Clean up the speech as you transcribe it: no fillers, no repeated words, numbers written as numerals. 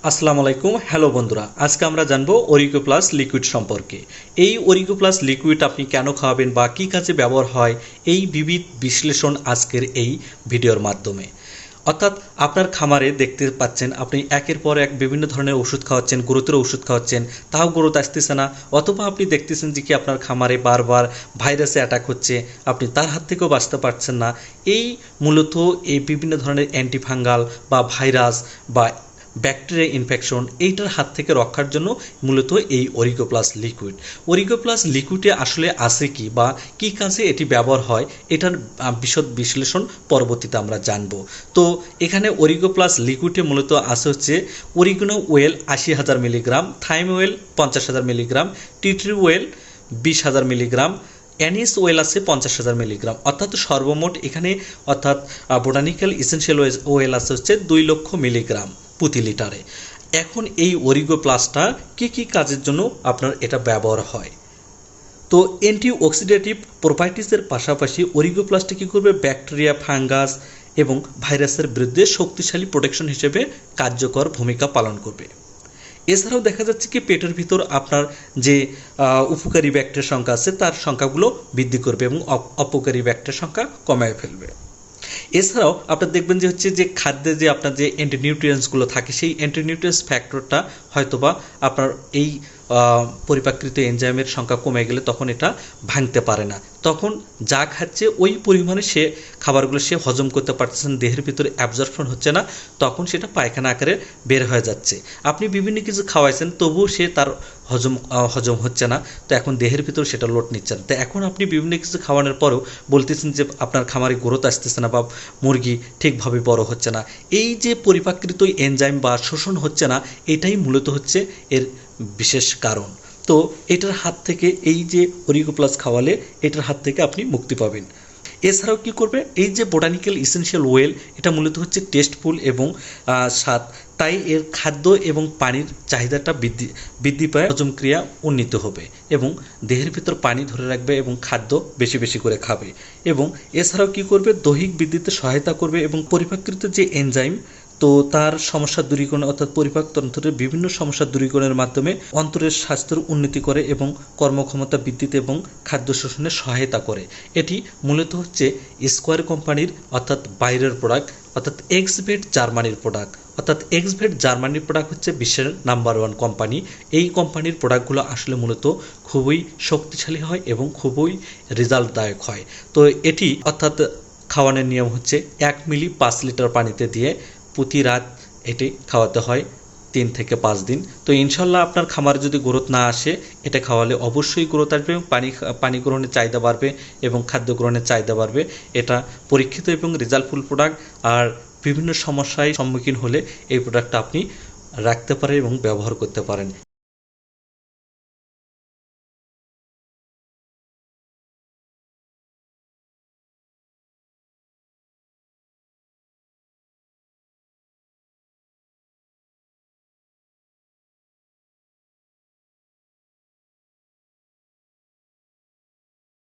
আসসালামু আলাইকুম। হ্যালো বন্ধুরা, আজকে আমরা জানবো অরিকো প্লাস লিকুইড সম্পর্কে। এই অরিকো প্লাস লিকুইড আপনি কেন খাওয়াবেন বা কী কাজে ব্যবহার হয়, এই বিবিধ বিশ্লেষণ আজকের এই ভিডিওর মাধ্যমে। অর্থাৎ আপনার খামারে দেখতে পাচ্ছেন আপনি একের পর এক বিভিন্ন ধরনের ওষুধ খাওয়াচ্ছেন, গ্রোথের ওষুধ খাওয়াচ্ছেন, তাও গ্রোথ আসতেছে না। অথবা আপনি দেখতেছেন যে কি আপনার খামারে বারবার ভাইরাসে অ্যাটাক হচ্ছে, আপনি তার হাত থেকেও বাঁচতে পারছেন না। এই মূলত এই বিভিন্ন ধরনের অ্যান্টিফাঙ্গাল বা ভাইরাস বা ব্যাকটেরিয়া ইনফেকশন এইটার হাত থেকে রক্ষার জন্য মূলত এই Oriko plus liquid. Oriko plus লিকুইডে আসলে আছে কি বা কী কাজে এটি ব্যবহার হয়, এটার বিশদ বিশ্লেষণ পরবর্তীতে আমরা জানব। তো এখানে অরিকো প্লাস লিকুইডে মূলত আছে হচ্ছে oregano well 80,000 milligram, thyme well 50,000 milligram, tea tree well 20,000 milligram, anise well আছে 50,000 মিলিগ্রাম। অর্থাৎ সর্বমোট এখানে অর্থাৎ বোটানিক্যাল ইসেনশিয়াল ওয়েল আছে হচ্ছে 2 লক্ষ মিলিগ্রাম প্রতি লিটারে। এখন এই অরিগো প্লাসটা কী কী কাজের জন্য আপনার এটা ব্যবহার হয়? তো অ্যান্টিঅক্সিডেটিভ প্রপার্টিসের পাশাপাশি অরিগো প্লাসটা কী করবে, ব্যাকটেরিয়া, ফাঙ্গাস এবং ভাইরাসের বিরুদ্ধে শক্তিশালী প্রোটেকশন হিসেবে কার্যকর ভূমিকা পালন করবে। এছাড়াও দেখা যাচ্ছে কি পেটের ভিতর আপনার যে উপকারী ব্যাকটেরিয়ার সংখ্যা আছে তার সংখ্যাগুলো বৃদ্ধি করবে এবং অপকারী ব্যাকটেরিয়ার সংখ্যা কমায় ফেলবে। এছাড়াও আপনার দেখবেন যে হচ্ছে যে খাদ্যে যে আপনার যে অ্যান্টিনিউট্রিয়েন্টসগুলো থাকে, সেই অ্যান্টিনিউট্রিয়েন্টস ফ্যাক্টরটা হয়তোবা আপনার এই পরিপাকৃত এনজাইমের সংখ্যা কমে গেলে তখন এটা ভাঙতে পারে না। তখন যা খাচ্ছে ওই পরিমাণে সে খাবারগুলো সে হজম করতে পারতেছে না, দেহের ভিতরে অ্যাবজর্পশন হচ্ছে না, তখন সেটা পায়খানা আকারে বের হয়ে যাচ্ছে। আপনি বিভিন্ন কিছু খাওয়াইছেন তবুও সে তার হজম হচ্ছে না, তো এখন দেহের ভিতর সেটা লোড নিচ্ছে না। তো এখন আপনি বিভিন্ন কিছু খাওয়ানোর পরেও বলতেছেন যে আপনার খামারে গ্রোথ আসতেছে না বা মুরগি ঠিকভাবে বড় হচ্ছে না। এই যে পরিপাকৃত এনজাইম বা শোষণ হচ্ছে না, এটাই মূলত হচ্ছে এর বিশেষ কারণ। তো এটার হাত থেকে এই যে অরিকো প্লাস খাওয়ালে এটার হাত থেকে আপনি মুক্তি পাবেন। এছাড়াও কি করবে, এই যে বোটানিক্যাল ইসেনশিয়াল ওয়েল, এটা মূলত হচ্ছে টেস্টফুল এবং স্বাদ, তাই এর খাদ্য এবং পানির চাহিদাটা বৃদ্ধি পায়, হজম ক্রিয়া উন্নীত হবে এবং দেহের ভিতর পানি ধরে রাখবে এবং খাদ্য বেশি বেশি করে খাবে। এবং এছাড়াও কি করবে, দৈহিক বৃদ্ধিতে সহায়তা করবে এবং পরিপাকৃত যে এনজাইম তো তার সমস্যা দূরীকরণ অর্থাৎ পরিপাকতন্ত্রের বিভিন্ন সমস্যা দূরীকরণের মাধ্যমে অন্তরের স্বাস্থ্যের উন্নতি করে এবং কর্মক্ষমতা বৃদ্ধিতে এবং খাদ্য শোষণে সহায়তা করে। এটি মূলত হচ্ছে স্কোয়ার কোম্পানির অর্থাৎ বাইরের প্রোডাক্ট, অর্থাৎ এক্সভেট জার্মানির প্রোডাক্ট। অর্থাৎ এক্সভেট জার্মানির প্রোডাক্ট হচ্ছে বিশ্বের নাম্বার 1 কোম্পানি। এই কোম্পানির প্রোডাক্টগুলো আসলে মূলত খুবই শক্তিশালী হয় এবং খুবই রেজাল্টদায়ক হয়। তো এটি অর্থাৎ খাওয়ানোর নিয়ম হচ্ছে 1 মিলি 5 লিটার পানিতে দিয়ে প্রতি রাত এটি খাওয়াতে হয় 3 থেকে 5 দিন। তো ইনশাল্লাহ আপনার খামারে যদি গ্রোথ না আসে, এটা খাওয়ালে অবশ্যই গ্রোথ আসবে এবং পানি গ্রহণের চাহিদা বাড়বে এবং খাদ্য গ্রহণের চাহিদা বাড়বে। এটা পরীক্ষিত এবং রেজাল্টফুল প্রোডাক্ট। আর বিভিন্ন সমস্যায় সম্মুখীন হলে এই প্রোডাক্টটা আপনি রাখতে পারেন এবং ব্যবহার করতে পারেন।